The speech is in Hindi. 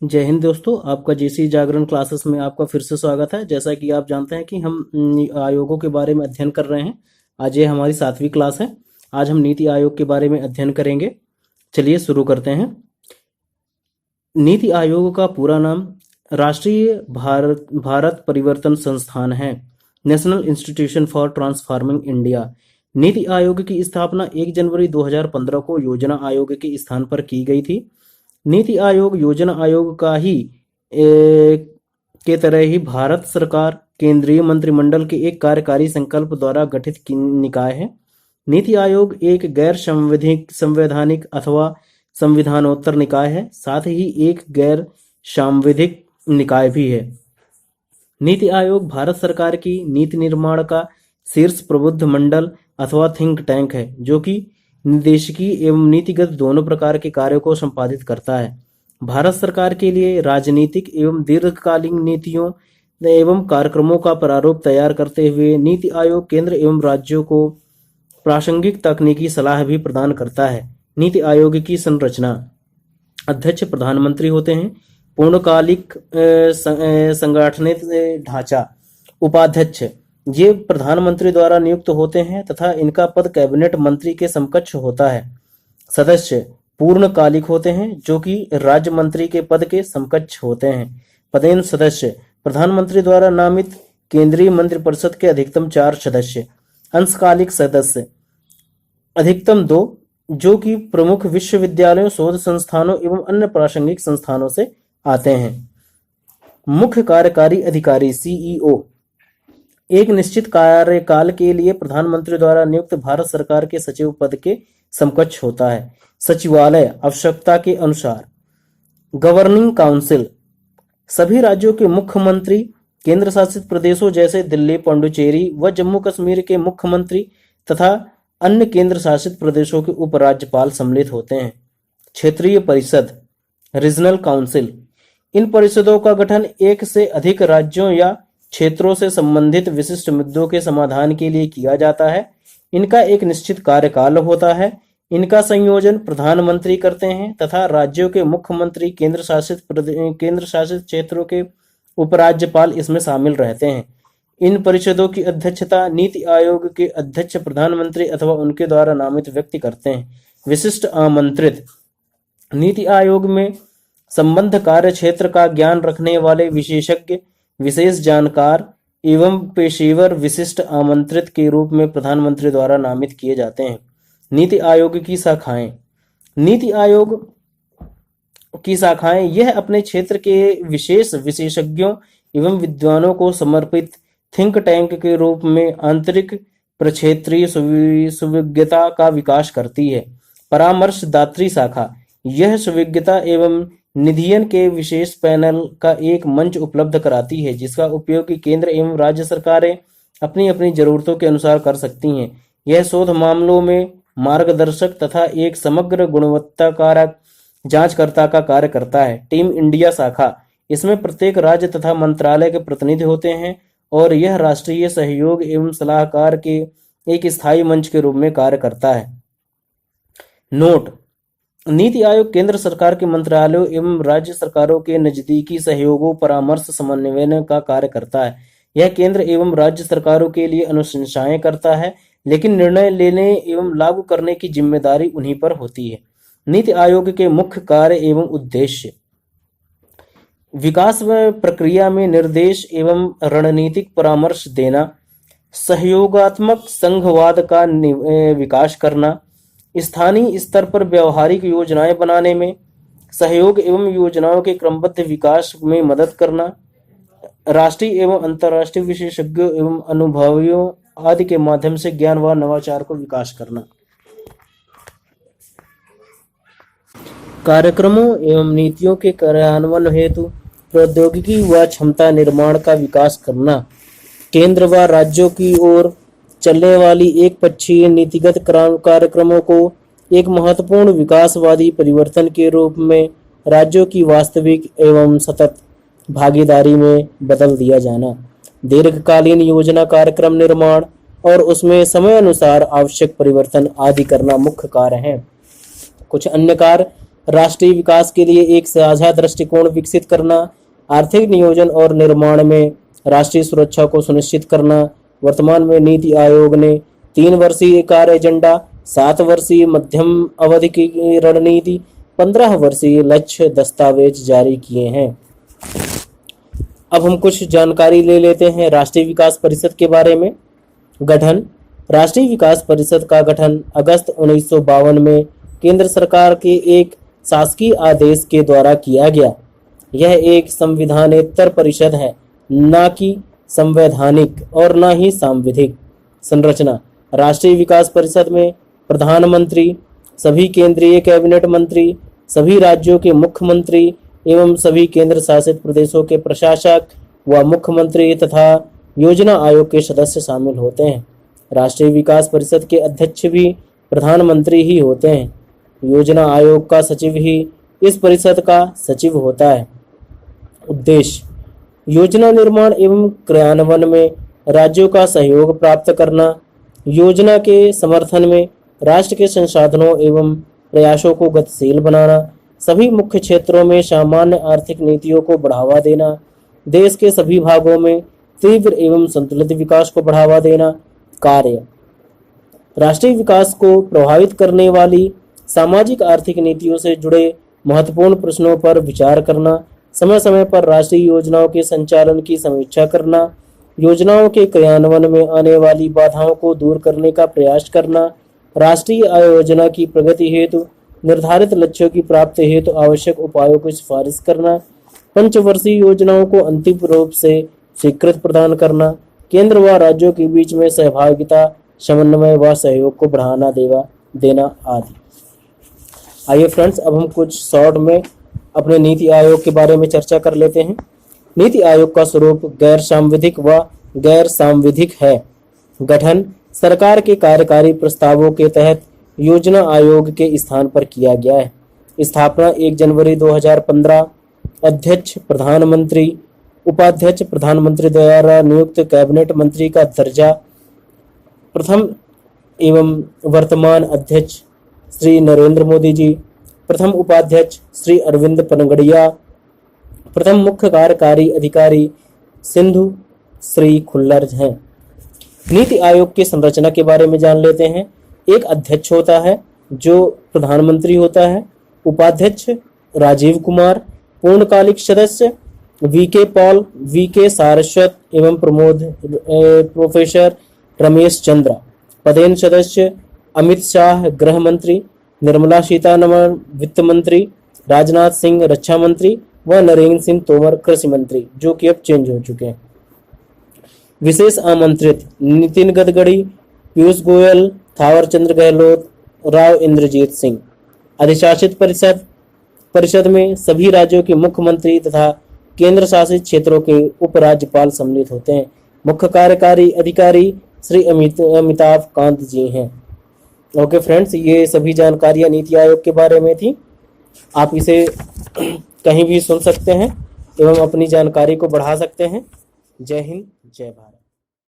जय हिंद दोस्तों, आपका जेसी जागरण क्लासेस में आपका फिर से स्वागत है। जैसा कि आप जानते हैं कि हम आयोगों के बारे में अध्ययन कर रहे हैं। आज ये हमारी 7वीं क्लास है। आज हम नीति आयोग के बारे में अध्ययन करेंगे। चलिए शुरू करते हैं। नीति आयोग का पूरा नाम राष्ट्रीय भारत परिवर्तन संस्थान है, national institution for transforming India. NITI Aayog की स्थापना 1 जनवरी 2015 को योजना आयोग के स्थान पर की गई थी। नीति आयोग योजना आयोग का ही के तरह ही भारत सरकार केंद्रीय मंत्रिमंडल के एक कार्यकारी संकल्प द्वारा गठित निकाय है। नीति आयोग एक गैर संवैधानिक अथवा संविधानोत्तर निकाय है, साथ ही एक गैर सांविधिक निकाय भी है। नीति आयोग भारत सरकार की नीति निर्माण का शीर्ष प्रबुद्ध मंडल अथवा थिंक टैंक है, जो कि निर्देशिकी एवं नीतिगत दोनों प्रकार के कार्यों को संपादित करता है। भारत सरकार के लिए राजनीतिक एवं दीर्घकालीन नीतियों एवं कार्यक्रमों का प्रारूप तैयार करते हुए नीति आयोग केंद्र एवं राज्यों को प्रासंगिक तकनीकी सलाह भी प्रदान करता है। नीति आयोग की संरचना: अध्यक्ष प्रधानमंत्री होते हैं। पूर्णकालिक संगठनित ढांचा: उपाध्यक्ष ये प्रधानमंत्री द्वारा नियुक्त होते हैं तथा इनका पद कैबिनेट मंत्री के समकक्ष होता है। सदस्य पूर्णकालिक होते हैं, जो कि राज्य मंत्री के पद के समकक्ष होते हैं। पदेन सदस्य: प्रधानमंत्री द्वारा नामित केंद्रीय मंत्रिपरिषद के अधिकतम 4 सदस्य। अंशकालिक सदस्य अधिकतम 2, जो कि प्रमुख विश्वविद्यालयों, शोध संस्थानों एवं अन्य प्रासंगिक संस्थानों से आते हैं। मुख्य कार्यकारी अधिकारी सीईओ एक निश्चित कार्यकाल के लिए प्रधानमंत्री द्वारा नियुक्त भारत सरकार के सचिव पद के समकक्ष होता है। सचिवालय आवश्यकता के अनुसार। गवर्निंग काउंसिल सभी राज्यों के मुख्यमंत्री, केंद्र शासित प्रदेशों जैसे दिल्ली, पुडुचेरी व जम्मू कश्मीर के मुख्यमंत्री तथा अन्य केंद्र शासित प्रदेशों के उपराज्यपाल सम्मिलित होते हैं। क्षेत्रीय परिषद रीजनल काउंसिल इन परिषदों का गठन एक से अधिक राज्यों या क्षेत्रों से संबंधित विशिष्ट मुद्दों के समाधान के लिए किया जाता है। इनका एक निश्चित कार्यकाल होता है। इनका संयोजन प्रधानमंत्री करते हैं तथा राज्यों के मुख्यमंत्री, केंद्र शासित क्षेत्रों के उपराज्यपाल इसमें शामिल रहते हैं। इन परिषदों की अध्यक्षता नीति आयोग के अध्यक्ष प्रधानमंत्री अथवा उनके द्वारा नामित व्यक्ति करते हैं। विशिष्ट आमंत्रित नीति आयोग में संबद्ध कार्य क्षेत्र का ज्ञान रखने वाले विशेषज्ञ, विशेष जानकार एवं पेशेवर विशिष्ट आमंत्रित के रूप में प्रधानमंत्री द्वारा नामित किए जाते हैं। नीति आयोग की शाखाएं: नीति आयोग की शाखाएं यह अपने क्षेत्र के विशेष विशेषज्ञों एवं विद्वानों को समर्पित थिंक टैंक के रूप में आंतरिक प्रक्षेत्रीय सुविज्ञता का विकास करती है। परामर्शदात्री शाखा यह सुविज्ञता एवं निधियन के विशेष पैनल का एक मंच उपलब्ध कराती है, जिसका उपयोग केंद्र एवं राज्य सरकारें अपनी अपनी जरूरतों के अनुसार कर सकती हैं। यह शोध मामलों में मार्गदर्शक तथा एक समग्र गुणवत्ता कारक जांचकर्ता का कार्य करता है। टीम इंडिया शाखा इसमें प्रत्येक राज्य तथा मंत्रालय के प्रतिनिधि होते हैं और यह राष्ट्रीय सहयोग एवं सलाहकार के एक स्थायी मंच के रूप में कार्य करता है। नोट: नीति आयोग केंद्र सरकार के मंत्रालयों एवं राज्य सरकारों के नजदीकी सहयोगों, परामर्श, समन्वय का कार्य करता है। यह केंद्र एवं राज्य सरकारों के लिए अनुशंसाएं करता है, लेकिन निर्णय लेने एवं लागू करने की जिम्मेदारी उन्हीं पर होती है। नीति आयोग के मुख्य कार्य एवं उद्देश्य: विकास प्रक्रिया में निर्देश एवं रणनीतिक परामर्श देना, सहयोगात्मक संघवाद का विकास करना, स्थानीय स्तर पर व्यवहारिक योजनाएं बनाने में सहयोग एवं योजनाओं के क्रमबद्ध विकास में मदद करना, राष्ट्रीय एवं अंतर्राष्ट्रीय विशेषज्ञों एवं अनुभवियों आदि के माध्यम से ज्ञान व नवाचार को विकास करना। कार्यक्रमों एवं नीतियों के कार्यान्वयन हेतु प्रौद्योगिकी व क्षमता निर्माण का विकास करना, केंद्र व राज्यों की ओर चलने वाली एक पक्षीय नीतिगत कार्यक्रमों को एक महत्वपूर्ण विकासवादी परिवर्तन के रूप में राज्यों की वास्तविक एवं सतत भागीदारी में बदल दिया जाना, दीर्घकालीन योजना कार्यक्रम निर्माण और उसमें समय अनुसार आवश्यक परिवर्तन आदि करना मुख्य कार्य हैं। कुछ अन्य कार्य: राष्ट्रीय विकास के लिए एक साझा दृष्टिकोण विकसित करना, आर्थिक नियोजन और निर्माण में राष्ट्रीय सुरक्षा को सुनिश्चित करना। वर्तमान में नीति आयोग ने 3 वर्षीय कार्य एजेंडा, 7 वर्षीय मध्यम अवधि की रणनीति, 15 वर्षीय लक्ष्य दस्तावेज जारी किए हैं। अब हम कुछ जानकारी ले लेते हैं राष्ट्रीय विकास परिषद के बारे में। गठन। राष्ट्रीय विकास परिषद का गठन अगस्त 1952 में केंद्र सरकार के एक शासकीय आदेश के द्वारा किया गया। यह एक संविधानेतर परिषद है, न कि संवैधानिक और न ही सांविधिक। संरचना। राष्ट्रीय विकास परिषद में प्रधानमंत्री, सभी केंद्रीय कैबिनेट मंत्री, सभी राज्यों के मुख्यमंत्री एवं सभी केंद्र शासित प्रदेशों के प्रशासक व मुख्यमंत्री तथा योजना आयोग के सदस्य शामिल होते हैं। राष्ट्रीय विकास परिषद के अध्यक्ष भी प्रधानमंत्री ही होते हैं। योजना आयोग का सचिव ही इस परिषद का सचिव होता है। उद्देश्य। योजना निर्माण एवं क्रियान्वयन में राज्यों का सहयोग प्राप्त करना, योजना के समर्थन में राष्ट्र के संसाधनों एवं प्रयासों को गतिशील बनाना, सभी मुख्य क्षेत्रों में सामान्य आर्थिक नीतियों को बढ़ावा देना, देश के सभी भागों में तीव्र एवं संतुलित विकास को बढ़ावा देना। कार्य। राष्ट्रीय विकास को प्रभावित करने वाली सामाजिक आर्थिक नीतियों से जुड़े महत्वपूर्ण प्रश्नों पर विचार करना, समय समय पर राष्ट्रीय योजनाओं के संचालन की समीक्षा करना, योजनाओं के क्रियान्वयन में आने वाली बाधाओं को दूर करने का प्रयास करना, राष्ट्रीय आयोजना की प्रगति हेतु निर्धारित लक्ष्यों की प्राप्ति हेतु आवश्यक उपायों की सिफारिश करना, पंचवर्षीय योजनाओं को अंतिम रूप से स्वीकृति प्रदान करना, केंद्र व राज्यों के बीच में सहभागिता, समन्वय व सहयोग को बढ़ाना देना आदि। आइए फ्रेंड्स, अब हम कुछ शॉर्ट में अपने नीति आयोग के बारे में चर्चा कर लेते हैं। नीति आयोग का स्वरूप गैर सांविधिक व गैर सांविधिक है। गठन। सरकार के कार्यकारी प्रस्तावों के तहत योजना आयोग के स्थान पर किया गया है। स्थापना 1 जनवरी 2015। अध्यक्ष प्रधानमंत्री, उपाध्यक्ष प्रधानमंत्री द्वारा नियुक्त कैबिनेट मंत्री का दर्जा। प्रथम एवं वर्तमान अध्यक्ष श्री नरेंद्र मोदी जी, प्रथम उपाध्यक्ष श्री अरविंद पनगड़िया, प्रथम मुख्य कार्यकारी अधिकारी सिंधु श्री खुल्लर हैं। नीति आयोग की संरचना के बारे में जान लेते हैं। एक अध्यक्ष होता है जो प्रधानमंत्री होता है, उपाध्यक्ष राजीव कुमार, पूर्णकालिक सदस्य वीके पॉल, वीके सारस्वत एवं प्रोफेसर रमेश चंद्र, पदेन सदस्य अमित शाह गृह मंत्री, निर्मला सीतारमण वित्त मंत्री, राजनाथ सिंह रक्षा मंत्री व नरेंद्र सिंह तोमर कृषि मंत्री, जो कि अब चेंज हो चुके हैं। विशेष आमंत्रित नितिन गडकरी, पीयूष गोयल, थावर चंद्र गहलोत, राव इंद्रजीत सिंह। अधिशासित परिषद में सभी राज्यों के मुख्यमंत्री तथा केंद्र शासित क्षेत्रों के उपराज्यपाल सम्मिलित होते हैं। मुख्य कार्यकारी अधिकारी श्री अमिताभ कांत जी हैं। ओके फ्रेंड्स, ये सभी जानकारियां नीति आयोग के बारे में थी। आप इसे कहीं भी सुन सकते हैं एवं अपनी जानकारी को बढ़ा सकते हैं। जय हिंद, जय भारत।